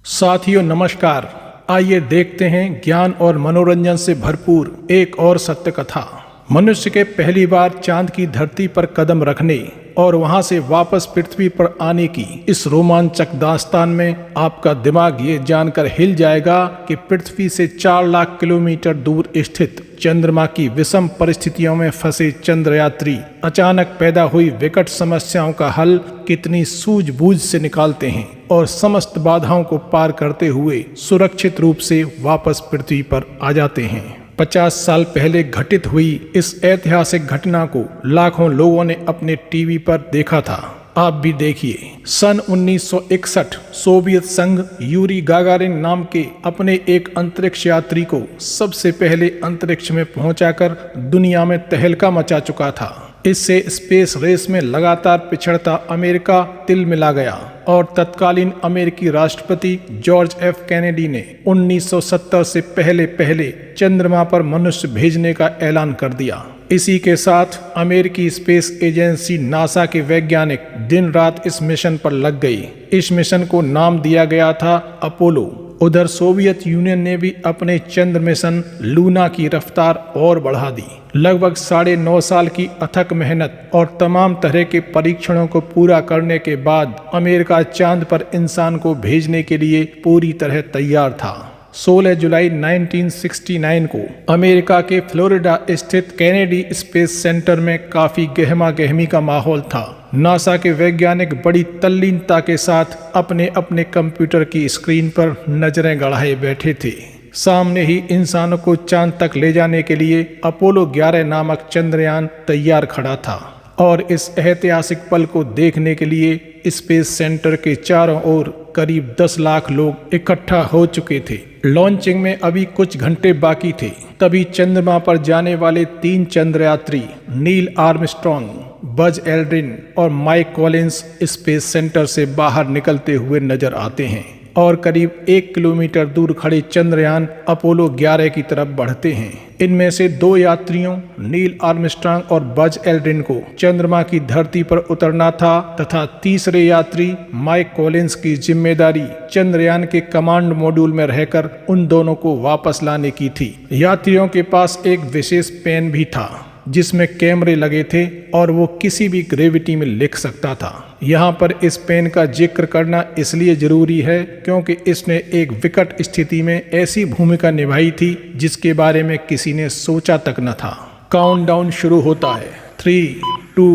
साथियों नमस्कार। आइए देखते हैं ज्ञान और मनोरंजन से भरपूर एक और सत्य कथा। मनुष्य के पहली बार चांद की धरती पर कदम रखने और वहां से वापस पृथ्वी पर आने की इस रोमांचक दास्तान में आपका दिमाग ये जानकर हिल जाएगा कि पृथ्वी से 4 लाख किलोमीटर दूर स्थित चंद्रमा की विषम परिस्थितियों में फंसे चंद्रयात्री अचानक पैदा हुई विकट समस्याओं का हल कितनी सूझबूझ से निकालते हैं और समस्त बाधाओं को पार करते हुए सुरक्षित रूप से वापस पृथ्वी पर आ जाते हैं। 50 साल पहले घटित हुई इस ऐतिहासिक घटना को लाखों लोगों ने अपने टीवी पर देखा था। आप भी देखिए। सन 1961 सोवियत संघ यूरी गागारिन नाम के अपने एक अंतरिक्ष यात्री को सबसे पहले अंतरिक्ष में पहुंचाकर दुनिया में तहलका मचा चुका था। इससे स्पेस रेस में लगातार पिछड़ता अमेरिका तिलमिला गया और तत्कालीन अमेरिकी राष्ट्रपति जॉर्ज एफ कैनेडी ने 1970 से पहले चंद्रमा पर मनुष्य भेजने का ऐलान कर दिया। इसी के साथ अमेरिकी स्पेस एजेंसी नासा के वैज्ञानिक दिन रात इस मिशन पर लग गई। इस मिशन को नाम दिया गया था अपोलो। उधर सोवियत यूनियन ने भी अपने चंद्र मिशन लूना की रफ्तार और बढ़ा दी। लगभग 9.5 साल की अथक मेहनत और तमाम तरह के परीक्षणों को पूरा करने के बाद अमेरिका चांद पर इंसान को भेजने के लिए पूरी तरह तैयार था। 16 जुलाई 1969 को अमेरिका के फ्लोरिडा स्थित केनेडी स्पेस सेंटर में काफी गहमा गहमी का माहौल था। नासा के वैज्ञानिक बड़ी तल्लीनता के साथ अपने अपने कंप्यूटर की स्क्रीन पर नजरें गड़ाए बैठे थे। सामने ही इंसानों को चांद तक ले जाने के लिए अपोलो 11 नामक चंद्रयान तैयार खड़ा था और इस ऐतिहासिक पल को देखने के लिए स्पेस सेंटर के चारों ओर करीब 10 लाख लोग इकट्ठा हो चुके थे। लॉन्चिंग में अभी कुछ घंटे बाकी थे, तभी चंद्रमा पर जाने वाले 3 चंद्रयात्री नील आर्मस्ट्रॉन्ग, बज एल्ड्रिन और माइक कॉलिंस स्पेस सेंटर से बाहर निकलते हुए नजर आते हैं और करीब 1 किलोमीटर दूर खड़े चंद्रयान अपोलो 11 की तरफ बढ़ते हैं। इनमें से 2 यात्रियों नील आर्मस्ट्रॉन्ग और बज एल्ड्रिन को चंद्रमा की धरती पर उतरना था तथा तीसरे यात्री माइक कॉलिंस की जिम्मेदारी चंद्रयान के कमांड मॉड्यूल में रहकर उन दोनों को वापस लाने की थी। यात्रियों के पास एक विशेष पेन भी था जिसमें कैमरे लगे थे और वो किसी भी ग्रेविटी में लिख सकता था। यहाँ पर इस पेन का जिक्र करना इसलिए जरूरी है क्योंकि इसने एक विकट स्थिति में ऐसी भूमिका निभाई थी जिसके बारे में किसी ने सोचा तक न था। काउंटडाउन शुरू होता है 3, 2,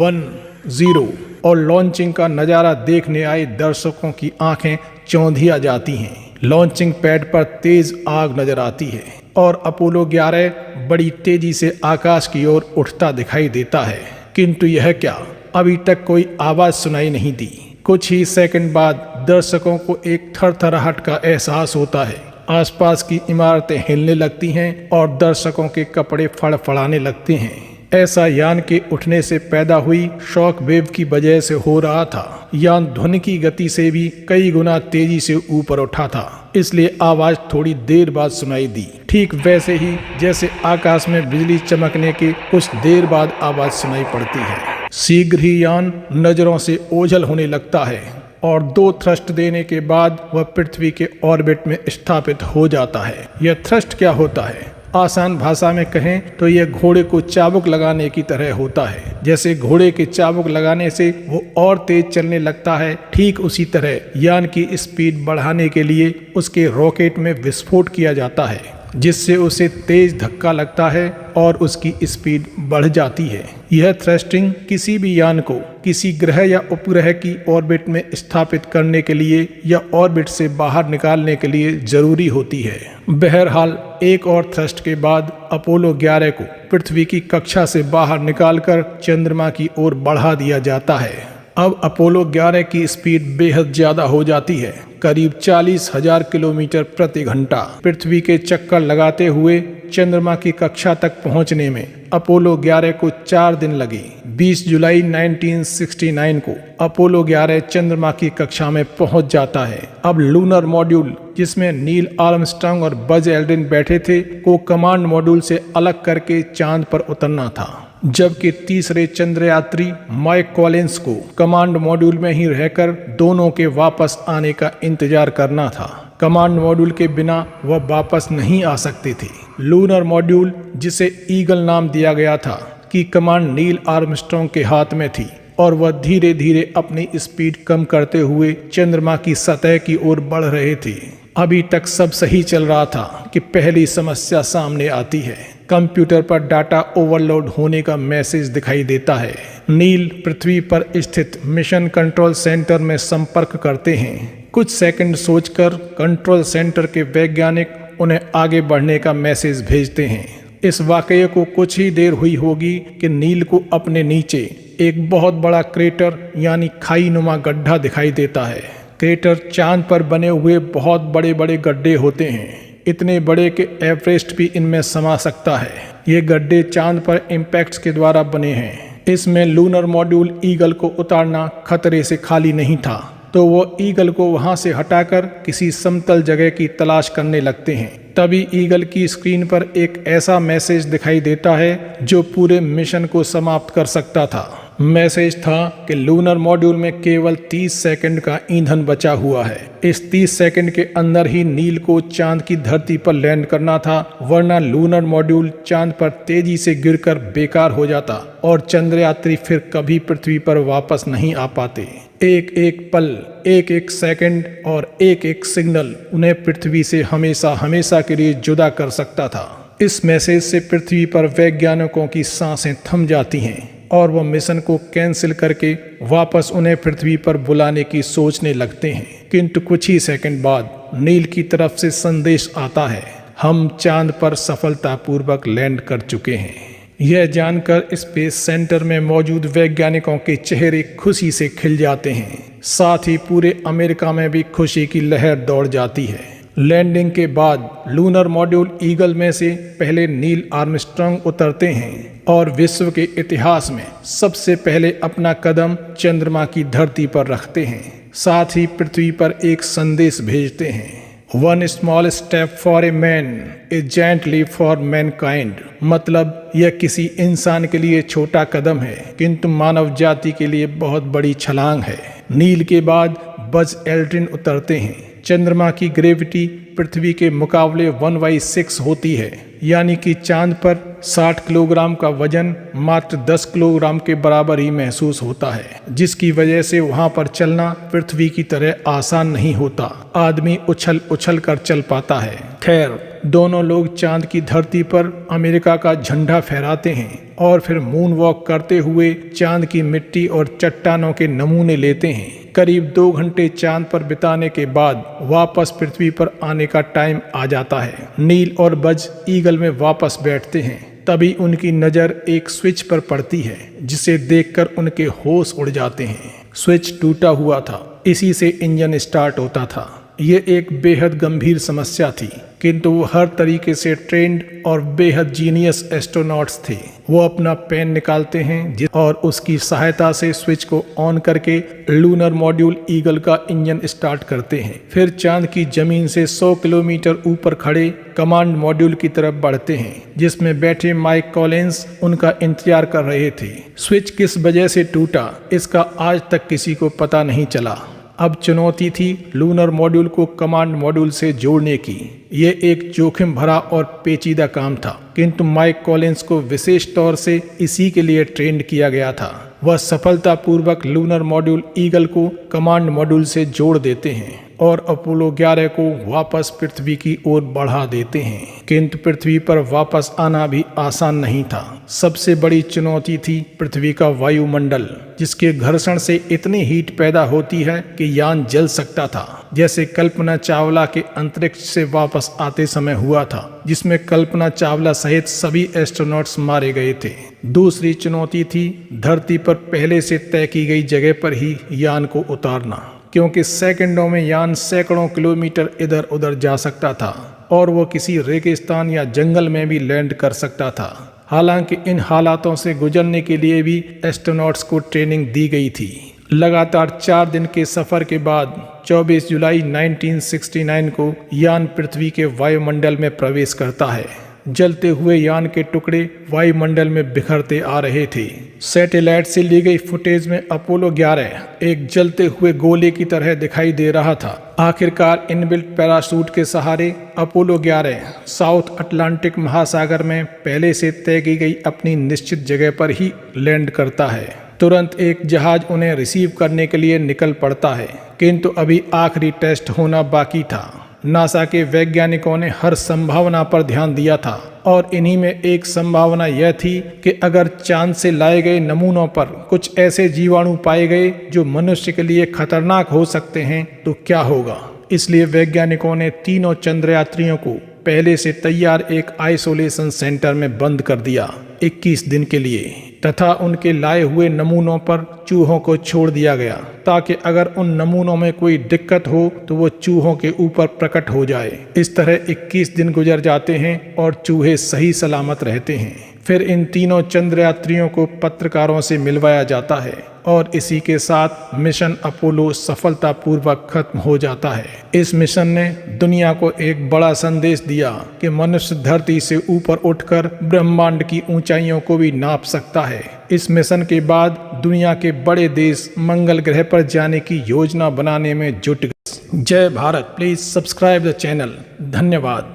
1, 0 और लॉन्चिंग का नज़ारा देखने आए दर्शकों की आंखें चौंधिया जाती हैं। लॉन्चिंग पैड पर तेज आग नजर आती है और अपोलो 11 बड़ी तेजी से आकाश की ओर उठता दिखाई देता है। किंतु यह क्या, अभी तक कोई आवाज सुनाई नहीं दी। कुछ ही सेकंड बाद दर्शकों को एक थरथराहट का एहसास होता है। आसपास की इमारतें हिलने लगती हैं और दर्शकों के कपड़े फड़फड़ाने लगते हैं। ऐसा यान के उठने से पैदा हुई शॉक वेव की वजह से हो रहा था। यान ध्वनि की गति से भी कई गुना तेजी से ऊपर उठा था, इसलिए आवाज थोड़ी देर बाद सुनाई दी। ठीक वैसे ही जैसे आकाश में बिजली चमकने के कुछ देर बाद आवाज सुनाई पड़ती है। शीघ्र ही यान नजरों से ओझल होने लगता है और 2 थ्रस्ट देने के बाद वह पृथ्वी के ऑर्बिट में स्थापित हो जाता है। यह थ्रस्ट क्या होता है? आसान भाषा में कहें तो यह घोड़े को चाबुक लगाने की तरह होता है। जैसे घोड़े के चाबुक लगाने से वो और तेज चलने लगता है, ठीक उसी तरह यान की स्पीड बढ़ाने के लिए उसके रॉकेट में विस्फोट किया जाता है, जिससे उसे तेज धक्का लगता है और उसकी स्पीड बढ़ जाती है। यह थ्रस्टिंग किसी भी यान को किसी ग्रह या उपग्रह की ऑर्बिट में स्थापित करने के लिए या ऑर्बिट से बाहर निकालने के लिए जरूरी होती है। बहरहाल एक और थ्रस्ट के बाद अपोलो 11 को पृथ्वी की कक्षा से बाहर निकालकर चंद्रमा की ओर बढ़ा दिया जाता है। अब अपोलो 11 की स्पीड बेहद ज्यादा हो जाती है, करीब 40,000 किलोमीटर प्रति घंटा। पृथ्वी के चक्कर लगाते हुए चंद्रमा की कक्षा तक पहुंचने में अपोलो 11 को 4 दिन लगे। 20 जुलाई 1969 को अपोलो 11 चंद्रमा की कक्षा में पहुंच जाता है। अब लूनर मॉड्यूल, जिसमें नील आर्मस्ट्रॉन्ग और बज एल्ड्रिन बैठे थे, को कमांड मॉड्यूल से अलग करके चांद पर उतरना था। जबकि तीसरे चंद्रयात्री माइक कॉलिंस को कमांड मॉड्यूल में ही रहकर दोनों के वापस आने का इंतजार करना था। कमांड मॉड्यूल के बिना वह वापस नहीं आ सकते थे। लूनर मॉड्यूल, जिसे ईगल नाम दिया गया था, की कमांड नील आर्मस्ट्रॉन्ग के हाथ में थी और वह धीरे धीरे अपनी स्पीड कम करते हुए चंद्रमा की सतह की ओर बढ़ रहे थे। अभी तक सब सही चल रहा था कि पहली समस्या सामने आती है। कंप्यूटर पर डाटा ओवरलोड होने का मैसेज दिखाई देता है। नील पृथ्वी पर स्थित मिशन कंट्रोल सेंटर में संपर्क करते हैं। कुछ सेकंड सोचकर कंट्रोल सेंटर के वैज्ञानिक उन्हें आगे बढ़ने का मैसेज भेजते हैं। इस वाकये को कुछ ही देर हुई होगी कि नील को अपने नीचे एक बहुत बड़ा क्रेटर यानी खाई नुमा गड्ढा दिखाई देता है। क्रेटर चांद पर बने हुए बहुत बड़े बड़े गड्ढे होते हैं, इतने बड़े कि एवरेस्ट भी इनमें समा सकता है। ये गड्ढे चांद पर इम्पैक्ट्स के द्वारा बने हैं। इसमें लूनर मॉड्यूल ईगल को उतारना खतरे से खाली नहीं था, तो वो ईगल को वहां से हटाकर किसी समतल जगह की तलाश करने लगते हैं। तभी ईगल की स्क्रीन पर एक ऐसा मैसेज दिखाई देता है जो पूरे मिशन को समाप्त कर सकता था। मैसेज था कि लूनर मॉड्यूल में केवल 30 सेकंड का ईंधन बचा हुआ है। इस 30 सेकंड के अंदर ही नील को चांद की धरती पर लैंड करना था, वरना लूनर मॉड्यूल चांद पर तेजी से गिरकर बेकार हो जाता और चंद्रयात्री फिर कभी पृथ्वी पर वापस नहीं आ पाते। एक एक पल, एक एक सेकंड और एक एक सिग्नल उन्हें पृथ्वी से हमेशा हमेशा के लिए जुदा कर सकता था। इस मैसेज से पृथ्वी पर वैज्ञानिकों की सांसें थम जाती हैं और वह मिशन को कैंसिल करके वापस उन्हें पृथ्वी पर बुलाने की सोचने लगते हैं। किंतु कुछ ही सेकंड बाद नील की तरफ से संदेश आता है, हम चांद पर सफलतापूर्वक लैंड कर चुके हैं। यह जानकर स्पेस सेंटर में मौजूद वैज्ञानिकों के चेहरे खुशी से खिल जाते हैं। साथ ही पूरे अमेरिका में भी खुशी की लहर दौड़ जाती है। लैंडिंग के बाद लूनर मॉड्यूल ईगल में से पहले नील आर्मस्ट्रॉन्ग उतरते हैं और विश्व के इतिहास में सबसे पहले अपना कदम चंद्रमा की धरती पर रखते हैं। साथ ही पृथ्वी पर एक संदेश भेजते हैं, one small step for a man, a giant leap for mankind. मतलब यह किसी इंसान के लिए छोटा कदम है, किंतु मानव जाति के लिए बहुत बड़ी छलांग है। नील के बाद बज एल्ड्रिन उतरते हैं। चंद्रमा की ग्रेविटी पृथ्वी के मुकाबले 1/6 होती है, यानी कि चांद पर 60 किलोग्राम का वजन मात्र 10 किलोग्राम के बराबर ही महसूस होता है, जिसकी वजह से वहां पर चलना पृथ्वी की तरह आसान नहीं होता। आदमी उछल उछल कर चल पाता है। खैर, दोनों लोग चांद की धरती पर अमेरिका का झंडा फहराते हैं और फिर मून वॉक करते हुए चांद की मिट्टी और चट्टानों के नमूने लेते हैं। करीब 2 घंटे चांद पर बिताने के बाद वापस पृथ्वी पर आने का टाइम आ जाता है। नील और बज ईगल में वापस बैठते हैं। तभी उनकी नज़र एक स्विच पर पड़ती है, जिसे देखकर उनके होश उड़ जाते हैं। स्विच टूटा हुआ था, इसी से इंजन स्टार्ट होता था। ये एक बेहद गंभीर समस्या थी, किंतु वो हर तरीके से ट्रेंड और बेहद जीनियस एस्ट्रोनॉट्स थे। वो अपना पेन निकालते हैं और उसकी सहायता से स्विच को ऑन करके लूनर मॉड्यूल ईगल का इंजन स्टार्ट करते हैं। फिर चांद की जमीन से 100 किलोमीटर ऊपर खड़े कमांड मॉड्यूल की तरफ बढ़ते हैं, जिसमें बैठे माइक कॉलिंस उनका इंतजार कर रहे थे। स्विच किस वजह से टूटा, इसका आज तक किसी को पता नहीं चला। अब चुनौती थी लूनर मॉड्यूल को कमांड मॉड्यूल से जोड़ने की। ये एक जोखिम भरा और पेचीदा काम था, किंतु माइक कॉलिंस को विशेष तौर से इसी के लिए ट्रेंड किया गया था। वह सफलतापूर्वक लूनर मॉड्यूल ईगल को कमांड मॉड्यूल से जोड़ देते हैं और अपोलो 11 को वापस पृथ्वी की ओर बढ़ा देते हैं। किंतु पृथ्वी पर वापस आना भी आसान नहीं था। सबसे बड़ी चुनौती थी पृथ्वी का वायुमंडल, जिसके घर्षण से इतनी हीट पैदा होती है कि यान जल सकता था, जैसे कल्पना चावला के अंतरिक्ष से वापस आते समय हुआ था, जिसमें कल्पना चावला सहित सभी एस्ट्रोनॉट्स मारे गए थे। दूसरी चुनौती थी धरती पर पहले से तय की गई जगह पर ही यान को उतारना, क्योंकि सेकंडों में यान सैकड़ों किलोमीटर इधर उधर जा सकता था और वो किसी रेगिस्तान या जंगल में भी लैंड कर सकता था। हालांकि इन हालातों से गुजरने के लिए भी एस्ट्रोनॉट्स को ट्रेनिंग दी गई थी। लगातार 4 दिन के सफर के बाद 24 जुलाई 1969 को यान पृथ्वी के वायुमंडल में प्रवेश करता है, जलते हुए यान के टुकड़े वायुमंडल में बिखरते आ रहे थे। सैटेलाइट से ली गई फुटेज में अपोलो 11 एक जलते हुए गोले की तरह दिखाई दे रहा था। आखिरकार इनबिल्ट पैराशूट के सहारे अपोलो 11 साउथ अटलांटिक महासागर में पहले से तय की गई अपनी निश्चित जगह पर ही लैंड करता है। तुरंत एक जहाज उन्हें रिसीव करने के लिए निकल पड़ता है, किंतु अभी आखिरी टेस्ट होना बाकी था। नासा के वैज्ञानिकों ने हर संभावना पर ध्यान दिया था और इन्हीं में एक संभावना यह थी कि अगर चांद से लाए गए नमूनों पर कुछ ऐसे जीवाणु पाए गए जो मनुष्य के लिए खतरनाक हो सकते हैं तो क्या होगा। इसलिए वैज्ञानिकों ने तीनों चंद्रयात्रियों को पहले से तैयार एक आइसोलेशन सेंटर में बंद कर दिया 21 दिन के लिए, तथा उनके लाए हुए नमूनों पर चूहों को छोड़ दिया गया ताकि अगर उन नमूनों में कोई दिक्कत हो तो वो चूहों के ऊपर प्रकट हो जाए। इस तरह 21 दिन गुजर जाते हैं और चूहे सही सलामत रहते हैं। फिर इन तीनों चंद्रयात्रियों को पत्रकारों से मिलवाया जाता है और इसी के साथ मिशन अपोलो सफलतापूर्वक खत्म हो जाता है। इस मिशन ने दुनिया को एक बड़ा संदेश दिया कि मनुष्य धरती से ऊपर उठकर ब्रह्मांड की ऊंचाइयों को भी नाप सकता है। इस मिशन के बाद दुनिया के बड़े देश मंगल ग्रह पर जाने की योजना बनाने में जुट गए। जय Bharat. Please subscribe the channel. धन्यवाद।